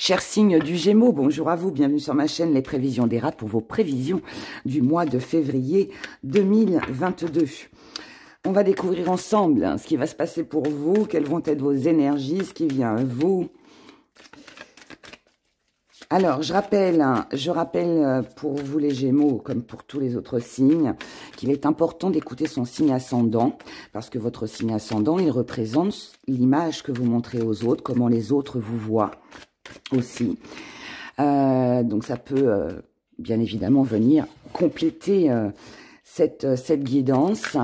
Chers signes du Gémeaux, bonjour à vous, bienvenue sur ma chaîne Les Prévisions des Rats pour vos prévisions du mois de février 2022. On va découvrir ensemble ce qui va se passer pour vous, quelles vont être vos énergies, ce qui vient à vous. Alors, je rappelle pour vous les Gémeaux, comme pour tous les autres signes, qu'il est important d'écouter son signe ascendant, parce que votre signe ascendant, il représente l'image que vous montrez aux autres, comment les autres vous voient aussi. Donc, ça peut bien évidemment venir compléter cette guidance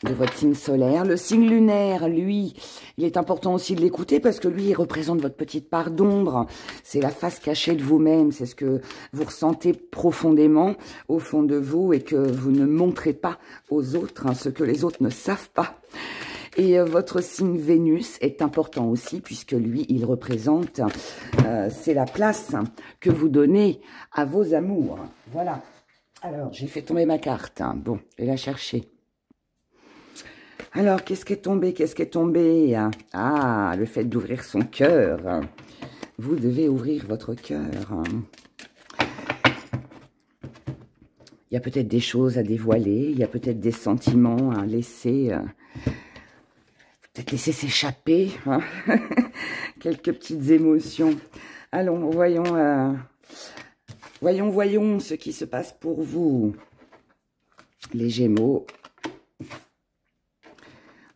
de votre signe solaire. Le signe lunaire, lui, il est important aussi de l'écouter parce que lui, il représente votre petite part d'ombre. C'est la face cachée de vous-même. C'est ce que vous ressentez profondément au fond de vous et que vous ne montrez pas aux autres, ce que les autres ne savent pas. Et votre signe Vénus est important aussi puisque lui, il représente, c'est la place que vous donnez à vos amours. Voilà. Alors, j'ai fait tomber ma carte. Bon, je vais la chercher. Alors, qu'est-ce qui est tombé? Qu'est-ce qui est tombé? Ah, le fait d'ouvrir son cœur. Vous devez ouvrir votre cœur. Il y a peut-être des choses à dévoiler. Il y a peut-être des sentiments à laisser... peut-être laisser s'échapper. Quelques petites émotions. Allons, voyons ce qui se passe pour vous. Les Gémeaux.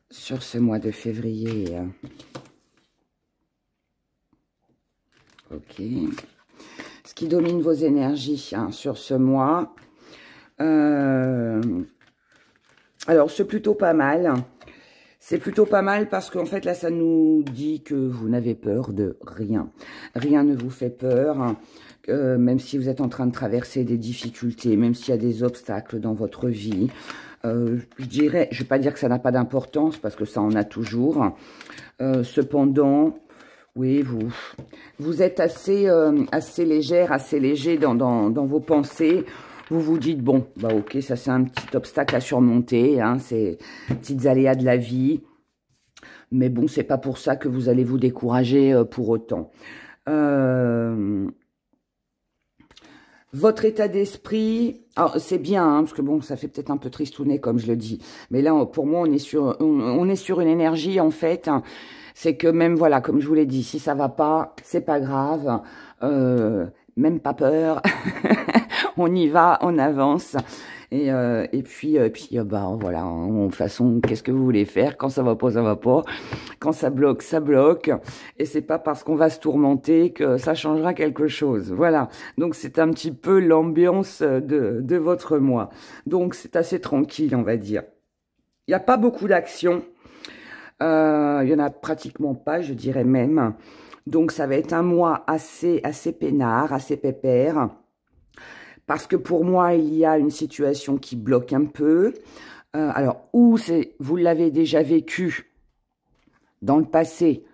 Sur ce mois de février. Ok. Ce qui domine vos énergies sur ce mois. Alors, c'est plutôt pas mal. C'est plutôt pas mal parce qu'en fait, là, ça nous dit que vous n'avez peur de rien. Rien ne vous fait peur. Même si vous êtes en train de traverser des difficultés, même s'il y a des obstacles dans votre vie. Je vais pas dire que ça n'a pas d'importance, parce que ça en a toujours. Cependant, oui, vous êtes assez légère, assez léger dans vos pensées. Vous vous dites, bon, bah ok, ça c'est un petit obstacle à surmonter, c'est petites aléas de la vie. Mais bon, c'est pas pour ça que vous allez vous décourager pour autant. Votre état d'esprit, c'est bien, parce que bon, ça fait peut-être un peu tristounet comme je le dis, mais là, pour moi, on est sur une énergie, en fait, c'est que même, voilà, comme je vous l'ai dit, si ça va pas, c'est pas grave, même pas peur, on y va, on avance, et puis bah, voilà, de toute façon, qu'est-ce que vous voulez faire? Quand ça va pas, ça va pas. Quand ça bloque, ça bloque. Et c'est pas parce qu'on va se tourmenter que ça changera quelque chose. Voilà. Donc, c'est un petit peu l'ambiance de votre mois. Donc, c'est assez tranquille, on va dire. Il n'y a pas beaucoup d'action. Il y en a pratiquement pas, je dirais même. Donc, ça va être un mois assez peinard, assez pépère. Parce que pour moi, il y a une situation qui bloque un peu. Alors, vous l'avez déjà vécu dans le passé.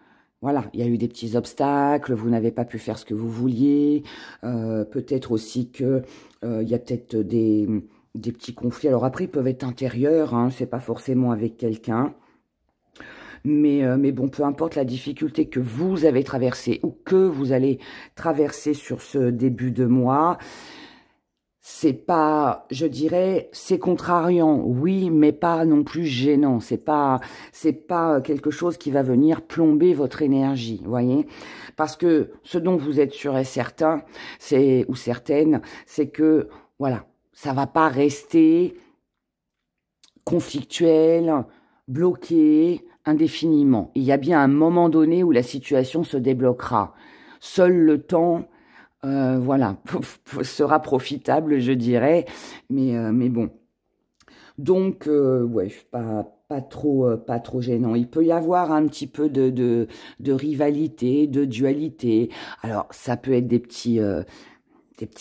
Voilà, il y a eu des petits obstacles, vous n'avez pas pu faire ce que vous vouliez. Peut-être aussi que il y a peut-être des petits conflits. Alors après, ils peuvent être intérieurs, c'est pas forcément avec quelqu'un. Mais bon, peu importe la difficulté que vous avez traversée ou que vous allez traverser sur ce début de mois, c'est pas, je dirais, c'est contrariant, oui, mais pas non plus gênant. C'est pas quelque chose qui va venir plomber votre énergie, voyez. Parce que ce dont vous êtes sûr et certain, ou certaine, c'est que, voilà, ça va pas rester conflictuel, bloqué indéfiniment. Il y a bien un moment donné où la situation se débloquera. Seul le temps... voilà, sera profitable, je dirais, mais bon. Donc, ouais, pas trop gênant. Il peut y avoir un petit peu de rivalité, de dualité. Alors, ça peut être des petits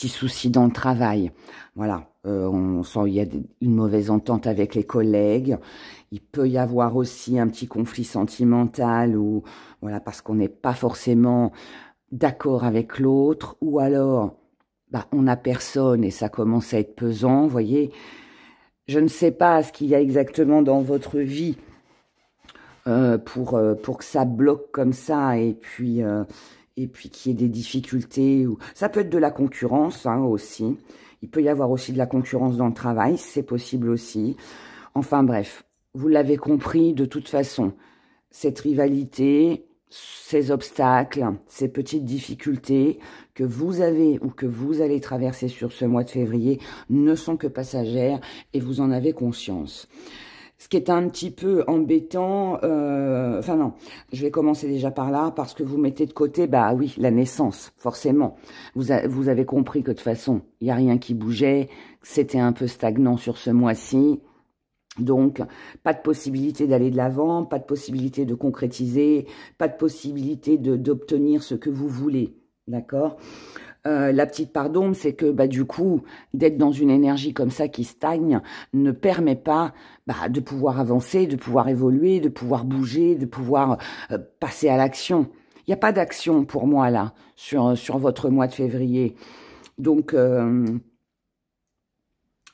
soucis dans le travail. Voilà, on sent il y a une mauvaise entente avec les collègues. Il peut y avoir aussi un petit conflit sentimental ou voilà, parce qu'on n'est pas forcément d'accord avec l'autre, ou alors bah, on n'a personne et ça commence à être pesant, vous voyez. Je ne sais pas ce qu'il y a exactement dans votre vie pour que ça bloque comme ça, et puis et puis qu'il y ait des difficultés. Ou ça peut être de la concurrence hein, aussi. Il peut y avoir aussi de la concurrence dans le travail, c'est possible aussi. Enfin bref, vous l'avez compris de toute façon. Cette rivalité, ces obstacles, ces petites difficultés que vous avez ou que vous allez traverser sur ce mois de février ne sont que passagères et vous en avez conscience. Ce qui est un petit peu embêtant, enfin non, je vais commencer déjà par là, parce que vous mettez de côté, bah oui, la naissance, forcément. Vous avez compris que de toute façon, il n'y a rien qui bougeait, c'était un peu stagnant sur ce mois-ci. Donc, pas de possibilité d'aller de l'avant, pas de possibilité de concrétiser, pas de possibilité d'obtenir ce que vous voulez, d'accord ? La petite part d'ombre, c'est que bah, du coup, d'être dans une énergie comme ça qui stagne ne permet pas bah, de pouvoir avancer, de pouvoir évoluer, de pouvoir bouger, de pouvoir passer à l'action. Il n'y a pas d'action pour moi là, sur votre mois de février. Donc,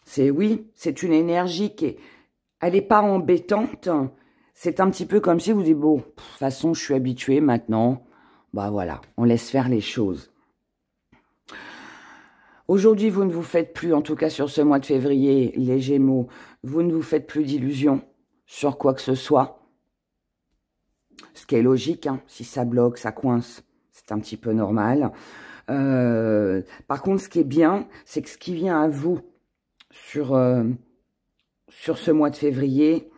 c'est une énergie qui est... Elle n'est pas embêtante. C'est un petit peu comme si vous dites, bon, de toute façon, je suis habituée maintenant. Bah voilà, on laisse faire les choses. Aujourd'hui, vous ne vous faites plus, en tout cas sur ce mois de février, les Gémeaux, vous ne vous faites plus d'illusions sur quoi que ce soit. Ce qui est logique, hein, si ça bloque, ça coince, c'est un petit peu normal. Par contre, ce qui est bien, c'est que ce qui vient à vous sur ce mois de février,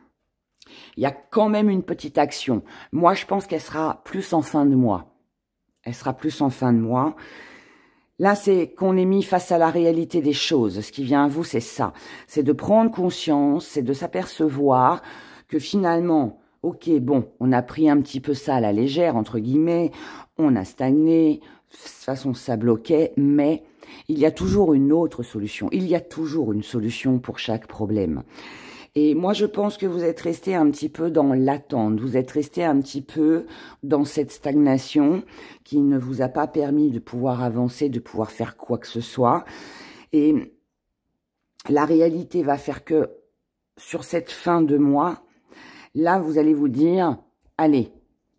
il y a quand même une petite action. Moi, je pense qu'elle sera plus en fin de mois. Elle sera plus en fin de mois. Là, c'est qu'on est mis face à la réalité des choses. Ce qui vient à vous, c'est ça. C'est de prendre conscience, c'est de s'apercevoir que finalement, ok, bon, on a pris un petit peu ça à la légère, entre guillemets, on a stagné, de toute façon, ça bloquait, mais il y a toujours une autre solution. Il y a toujours une solution pour chaque problème. Et moi, je pense que vous êtes resté un petit peu dans l'attente. Vous êtes resté un petit peu dans cette stagnation qui ne vous a pas permis de pouvoir avancer, de pouvoir faire quoi que ce soit. Et la réalité va faire que sur cette fin de mois, là, vous allez vous dire, allez,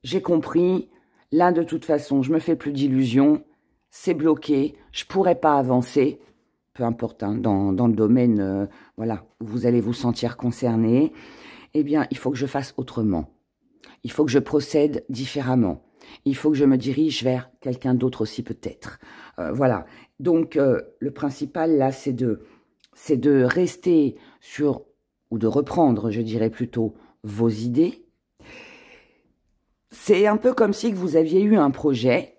j'ai compris. Là, de toute façon, je me fais plus d'illusions. C'est bloqué. Je pourrais pas avancer. Peu importe, hein, dans le domaine, voilà, où vous allez vous sentir concerné, eh bien, il faut que je fasse autrement. Il faut que je procède différemment. Il faut que je me dirige vers quelqu'un d'autre aussi, peut-être. Voilà. Donc, le principal, là, c'est de rester sur, ou de reprendre, je dirais plutôt, vos idées. C'est un peu comme si vous aviez eu un projet,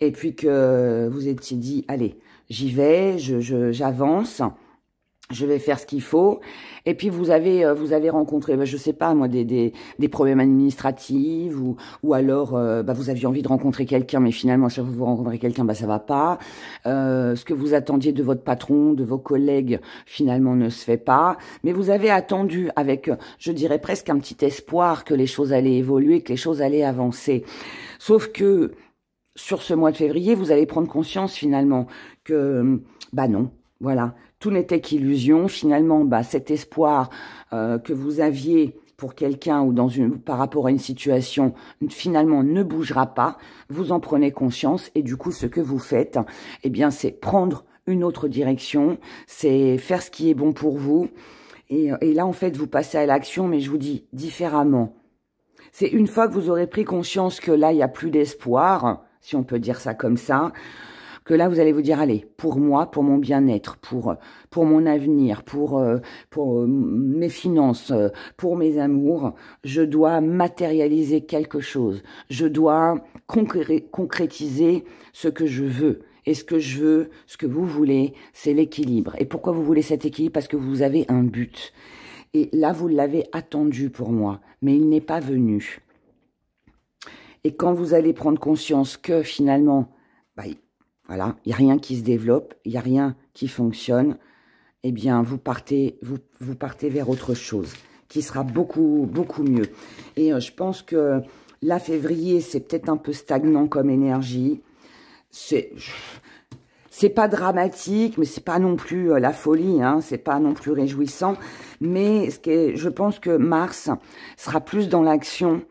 et puis que vous étiez dit, allez, j'y vais, j'avance, je vais faire ce qu'il faut. Et puis vous avez rencontré, je sais pas moi, des problèmes administratifs ou alors vous aviez envie de rencontrer quelqu'un, mais finalement chaque fois que vous rencontrez quelqu'un, ça va pas. Ce que vous attendiez de votre patron, de vos collègues, finalement ne se fait pas. Mais vous avez attendu avec, je dirais presque un petit espoir que les choses allaient évoluer, que les choses allaient avancer. Sauf que sur ce mois de février, vous allez prendre conscience finalement que, non, voilà, tout n'était qu'illusion. Finalement, cet espoir que vous aviez pour quelqu'un ou par rapport à une situation, finalement, ne bougera pas. Vous en prenez conscience et du coup, ce que vous faites, eh bien, c'est prendre une autre direction, c'est faire ce qui est bon pour vous. Et là, en fait, vous passez à l'action, mais je vous dis différemment. C'est une fois que vous aurez pris conscience que là, il n'y a plus d'espoir, si on peut dire ça comme ça, que là, vous allez vous dire, allez, pour moi, pour mon bien-être, pour mon avenir, pour mes finances, pour mes amours, je dois matérialiser quelque chose. Je dois concrétiser ce que je veux. Et ce que je veux, ce que vous voulez, c'est l'équilibre. Et pourquoi vous voulez cet équilibre? Parce que vous avez un but. Et là, vous l'avez attendu pour moi, mais il n'est pas venu. Et quand vous allez prendre conscience que finalement, voilà, il n'y a rien qui se développe, il n'y a rien qui fonctionne, eh bien, vous partez vers autre chose, qui sera beaucoup, beaucoup mieux. Et je pense que là, février, c'est peut-être un peu stagnant comme énergie. C'est pas dramatique, mais c'est pas non plus la folie, hein, c'est pas non plus réjouissant. Mais je pense que Mars sera plus dans l'action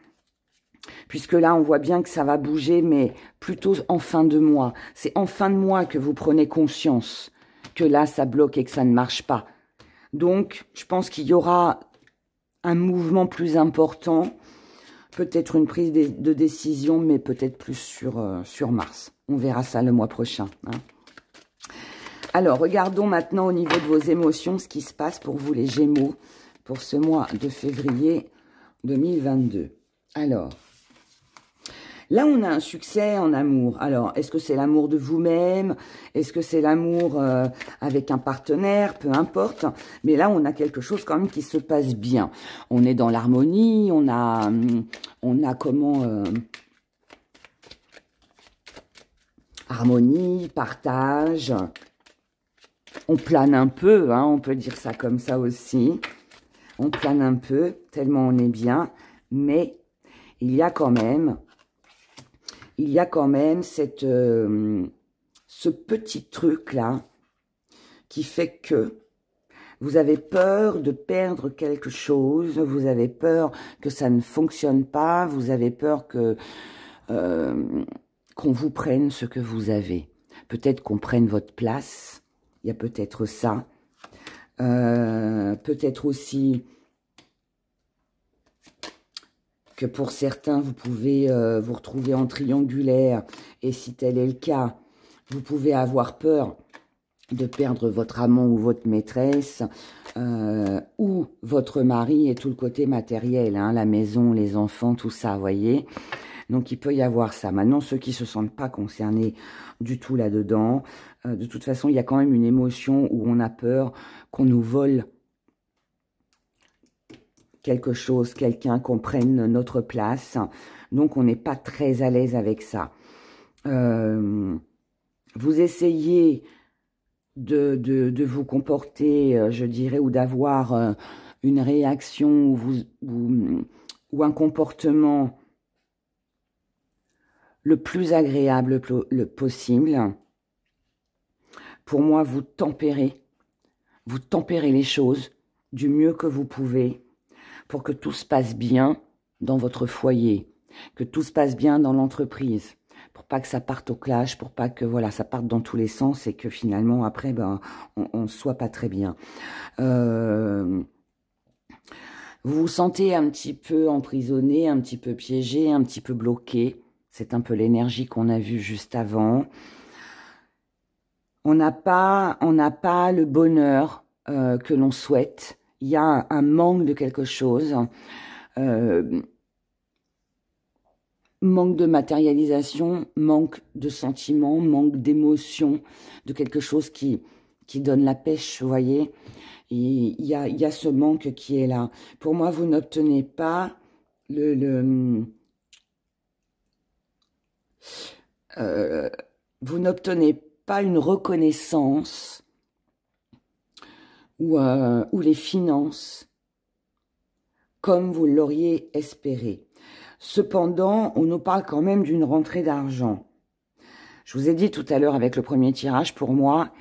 Puisque là, on voit bien que ça va bouger, mais plutôt en fin de mois. C'est en fin de mois que vous prenez conscience que là, ça bloque et que ça ne marche pas. Donc, je pense qu'il y aura un mouvement plus important, peut-être une prise de décision, mais peut-être plus sur mars. On verra ça le mois prochain. Hein. Alors, regardons maintenant au niveau de vos émotions, ce qui se passe pour vous, les Gémeaux, pour ce mois de février 2022. Alors, là, on a un succès en amour. Alors, est-ce que c'est l'amour de vous-même? Est-ce que c'est l'amour avec un partenaire? Peu importe. Mais là, on a quelque chose quand même qui se passe bien. On est dans l'harmonie, on a comment... harmonie, partage. On plane un peu, hein, on peut dire ça comme ça aussi. On plane un peu, tellement on est bien. Mais il y a quand même cette, ce petit truc-là qui fait que vous avez peur de perdre quelque chose, vous avez peur que ça ne fonctionne pas, vous avez peur que qu'on vous prenne ce que vous avez. Peut-être qu'on prenne votre place, il y a peut-être ça. Peut-être aussi que pour certains, vous pouvez vous retrouver en triangulaire. Et si tel est le cas, vous pouvez avoir peur de perdre votre amant ou votre maîtresse, ou votre mari et tout le côté matériel, hein, la maison, les enfants, tout ça, vous voyez. Donc, il peut y avoir ça. Maintenant, ceux qui ne se sentent pas concernés du tout là-dedans, de toute façon, il y a quand même une émotion où on a peur qu'on nous vole quelque chose, quelqu'un, qu'on prenne notre place. Donc, on n'est pas très à l'aise avec ça. Vous essayez de vous comporter, je dirais, ou d'avoir une réaction ou un comportement le plus agréable le possible. Pour moi, vous tempérez les choses du mieux que vous pouvez pour que tout se passe bien dans votre foyer, que tout se passe bien dans l'entreprise, pour pas que ça parte au clash, pour pas que voilà ça parte dans tous les sens et que finalement après ben on soit pas très bien. Vous vous sentez un petit peu emprisonné, un petit peu piégé, un petit peu bloqué. C'est un peu l'énergie qu'on a vue juste avant. On n'a pas le bonheur que l'on souhaite. Il y a un manque de quelque chose. Manque de matérialisation, manque de sentiments, manque d'émotion, de quelque chose qui donne la pêche, vous voyez. Il y a ce manque qui est là. Pour moi, vous n'obtenez pas vous n'obtenez pas une reconnaissance ou les finances comme vous l'auriez espéré. Cependant, on nous parle quand même d'une rentrée d'argent. Je vous ai dit tout à l'heure avec le premier tirage, pour moi,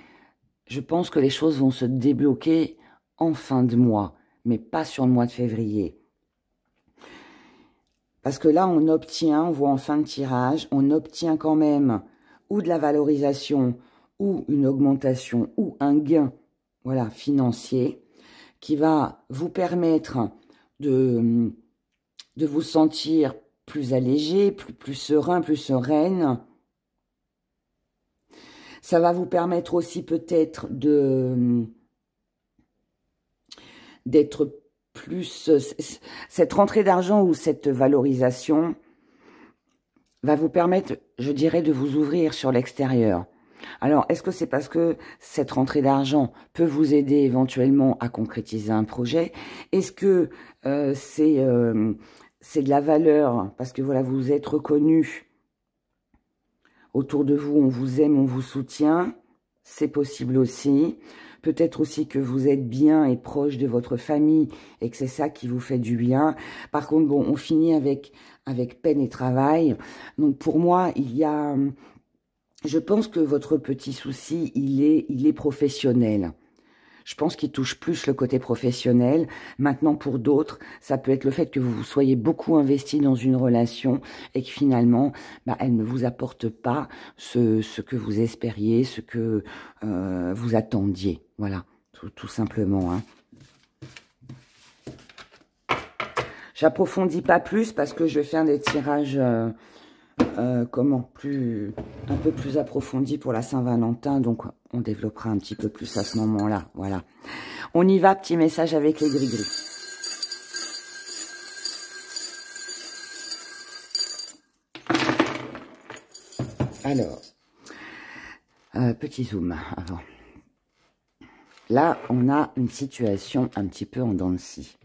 je pense que les choses vont se débloquer en fin de mois, mais pas sur le mois de février. Parce que là, on obtient, on voit en fin de tirage, on obtient quand même ou de la valorisation, ou une augmentation, ou un gain, voilà, financier, qui va vous permettre de vous sentir plus allégé, plus serein, plus sereine. Ça va vous permettre aussi peut-être d'être plus... Cette rentrée d'argent ou cette valorisation va vous permettre, je dirais, de vous ouvrir sur l'extérieur. Alors, est-ce que c'est parce que cette rentrée d'argent peut vous aider éventuellement à concrétiser un projet? Est-ce que c'est de la valeur parce que voilà, vous êtes reconnu autour de vous, on vous aime, on vous soutient? C'est possible aussi. Peut-être aussi que vous êtes bien et proche de votre famille et que c'est ça qui vous fait du bien. Par contre, bon, on finit avec peine et travail. Donc, pour moi, il y a... Je pense que votre petit souci, il est professionnel. Je pense qu'il touche plus le côté professionnel. Maintenant, pour d'autres, ça peut être le fait que vous soyez beaucoup investi dans une relation et que finalement, bah, elle ne vous apporte pas ce que vous espériez, ce que vous attendiez. Voilà, tout simplement. Hein. J'approfondis pas plus parce que je vais faire des tirages... un peu plus approfondi pour la Saint-Valentin, donc on développera un petit peu plus à ce moment-là, voilà. On y va, petit message avec les gris-gris. Alors, petit zoom avant. Là, on a une situation un petit peu en dents de scie.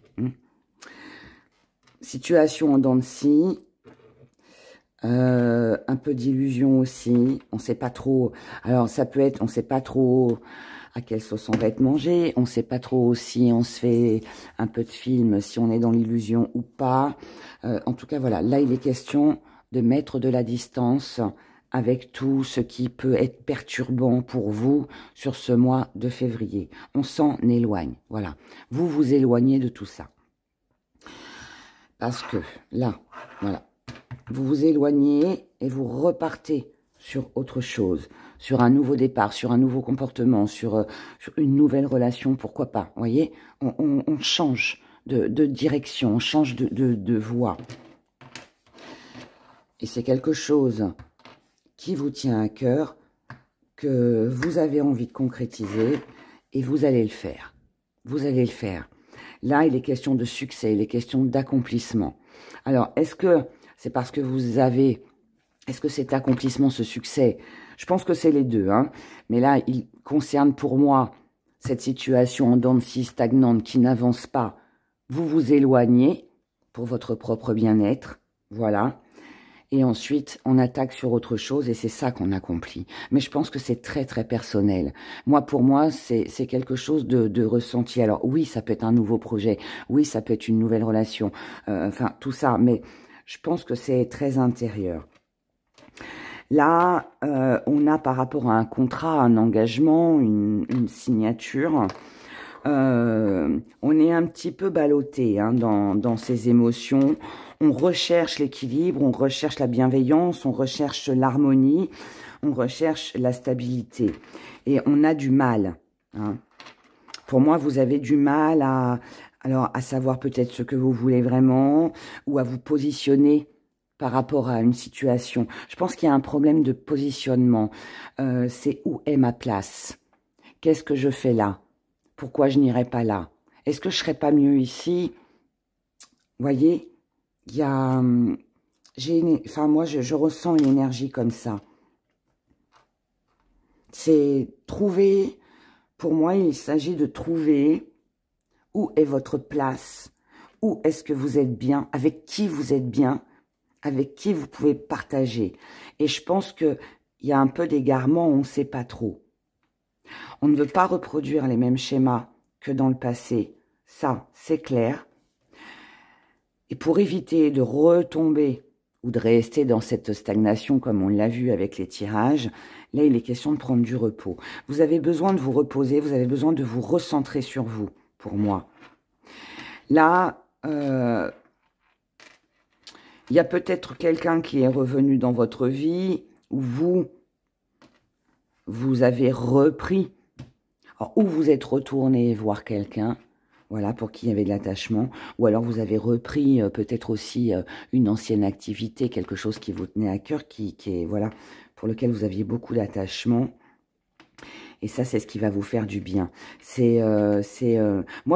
Situation en dents de scie. Un peu d'illusion aussi, on sait pas trop, alors ça peut être, on sait pas trop à quelle sauce on va être mangé, on sait pas trop si on se fait un peu de film, si on est dans l'illusion ou pas, en tout cas voilà, là il est question de mettre de la distance avec tout ce qui peut être perturbant pour vous sur ce mois de février, on s'en éloigne, voilà, vous vous éloignez de tout ça, parce que là, voilà, vous vous éloignez et vous repartez sur autre chose, sur un nouveau départ, sur un nouveau comportement, sur une nouvelle relation, pourquoi pas, vous voyez, on change de direction, on change de voie. Et c'est quelque chose qui vous tient à cœur, que vous avez envie de concrétiser, et vous allez le faire. Vous allez le faire. Là, il est question de succès, il est question d'accomplissement. Alors, est-ce que c'est parce que vous avez... Est-ce que cet accomplissement, ce succès, je pense que c'est les deux, hein, mais là, il concerne pour moi cette situation en dents de scie stagnante qui n'avance pas. Vous vous éloignez pour votre propre bien-être, voilà. Et ensuite, on attaque sur autre chose et c'est ça qu'on accomplit. Mais je pense que c'est très, très personnel. Moi, pour moi, c'est quelque chose de ressenti. Alors oui, ça peut être un nouveau projet. Oui, ça peut être une nouvelle relation. Enfin, tout ça. Mais je pense que c'est très intérieur. Là, on a par rapport à un contrat, un engagement, une signature... on est un petit peu ballotté hein, dans ses émotions. On recherche l'équilibre, on recherche la bienveillance, on recherche l'harmonie, on recherche la stabilité. Et on a du mal. Hein. Pour moi, vous avez du mal à savoir peut-être ce que vous voulez vraiment ou à vous positionner par rapport à une situation. Je pense qu'il y a un problème de positionnement. C'est où est ma place? Qu'est-ce que je fais là? Pourquoi je n'irai pas là? Est-ce que je serais pas mieux ici? Vous voyez, il y a... Enfin, moi, je ressens une énergie comme ça. C'est trouver... Pour moi, il s'agit de trouver où est votre place, où est-ce que vous êtes bien, avec qui vous êtes bien, avec qui vous pouvez partager. Et je pense qu'il y a un peu d'égarement, on ne sait pas trop. On ne veut pas reproduire les mêmes schémas que dans le passé. Ça, c'est clair. Et pour éviter de retomber ou de rester dans cette stagnation comme on l'a vu avec les tirages, là, il est question de prendre du repos. Vous avez besoin de vous reposer, vous avez besoin de vous recentrer sur vous, pour moi. Là, il y a peut-être quelqu'un qui est revenu dans votre vie, ou vous avez repris, ou vous êtes retourné voir quelqu'un, voilà, pour qui il y avait de l'attachement, ou alors vous avez repris peut-être aussi une ancienne activité, quelque chose qui vous tenait à cœur, qui est, voilà, pour lequel vous aviez beaucoup d'attachement. Et ça, c'est ce qui va vous faire du bien. Moi,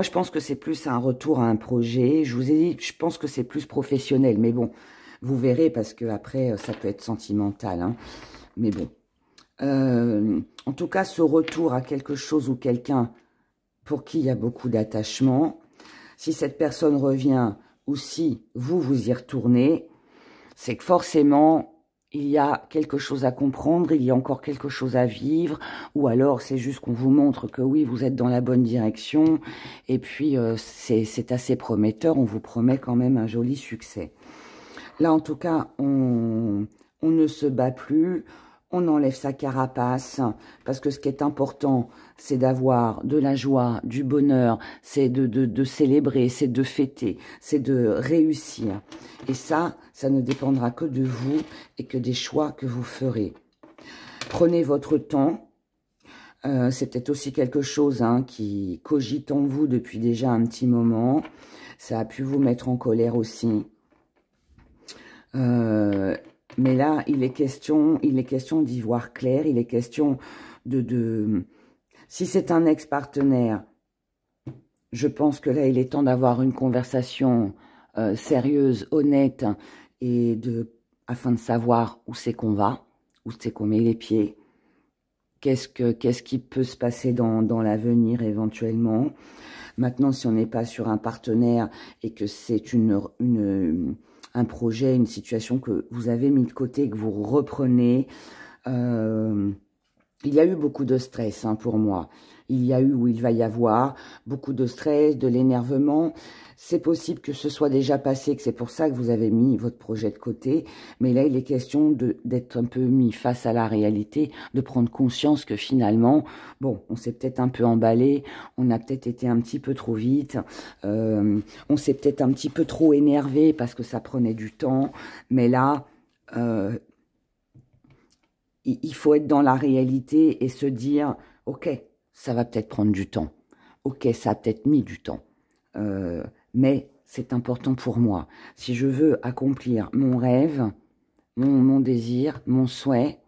je pense que c'est plus un retour à un projet. Je vous ai dit, je pense que c'est plus professionnel. Mais bon, vous verrez, parce que après, ça peut être sentimental. Hein. Mais bon. En tout cas, ce retour à quelque chose ou quelqu'un pour qui il y a beaucoup d'attachement, si cette personne revient ou si vous y retournez, c'est que forcément... il y a quelque chose à comprendre, il y a encore quelque chose à vivre, ou alors c'est juste qu'on vous montre que oui, vous êtes dans la bonne direction, et puis c'est assez prometteur, on vous promet quand même un joli succès. Là, en tout cas, on ne se bat plus, on enlève sa carapace, parce que ce qui est important, c'est d'avoir de la joie, du bonheur, c'est de célébrer, c'est de fêter, c'est de réussir. Et ça ne dépendra que de vous et que des choix que vous ferez. Prenez votre temps. C'est peut-être aussi quelque chose qui cogite en vous depuis déjà un petit moment. Ça a pu vous mettre en colère aussi. Mais là, il est question d'y voir clair. Il est question si c'est un ex-partenaire, je pense que là, il est temps d'avoir une conversation sérieuse, honnête, et afin de savoir où c'est qu'on va, où c'est qu'on met les pieds. Qu'est-ce qui peut se passer dans l'avenir éventuellement. Maintenant, si on n'est pas sur un partenaire et que c'est un projet, une situation que vous avez mis de côté, que vous reprenez, il y a eu beaucoup de stress pour moi. Il y a eu, ou il va y avoir, beaucoup de stress, de l'énervement. C'est possible que ce soit déjà passé, que c'est pour ça que vous avez mis votre projet de côté. Mais là, il est question d'être un peu mis face à la réalité, de prendre conscience que finalement, bon, on s'est peut-être un peu emballé, on a peut-être été un petit peu trop vite, on s'est peut-être un petit peu trop énervé parce que ça prenait du temps. Mais là, il faut être dans la réalité et se dire, ok, ça va peut-être prendre du temps. Ok, ça a peut-être mis du temps. Mais c'est important pour moi. Si je veux accomplir mon rêve, mon désir, mon souhait,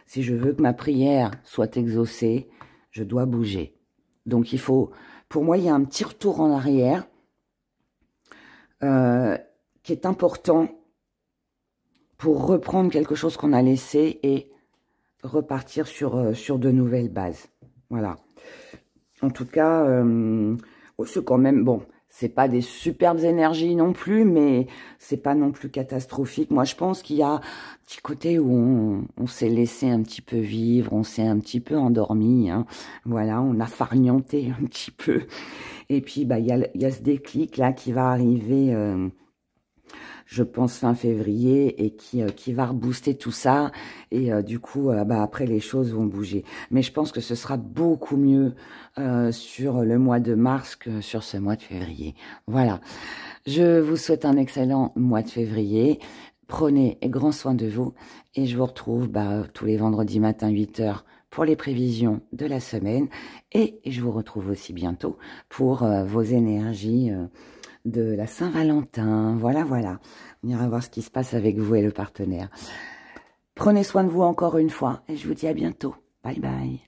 si je veux que ma prière soit exaucée, je dois bouger. Donc il faut, pour moi, il y a un petit retour en arrière qui est important pour reprendre quelque chose qu'on a laissé et repartir sur de nouvelles bases. Voilà. En tout cas, c'est quand même, bon, c'est pas des superbes énergies non plus, mais c'est pas non plus catastrophique. Moi, je pense qu'il y a un petit côté où on s'est laissé un petit peu vivre, on s'est un petit peu endormi, voilà, on a farnienté un petit peu. Et puis, bah, il y a ce déclic là qui va arriver, je pense fin février, et qui va rebooster tout ça. Et du coup, bah, après, les choses vont bouger. Mais je pense que ce sera beaucoup mieux sur le mois de mars que sur ce mois de février. Voilà. Je vous souhaite un excellent mois de février. Prenez grand soin de vous. Et je vous retrouve tous les vendredis matin 8 h pour les prévisions de la semaine. Et je vous retrouve aussi bientôt pour vos énergies de la Saint-Valentin. Voilà, voilà. On ira voir ce qui se passe avec vous et le partenaire. Prenez soin de vous encore une fois et je vous dis à bientôt. Bye bye.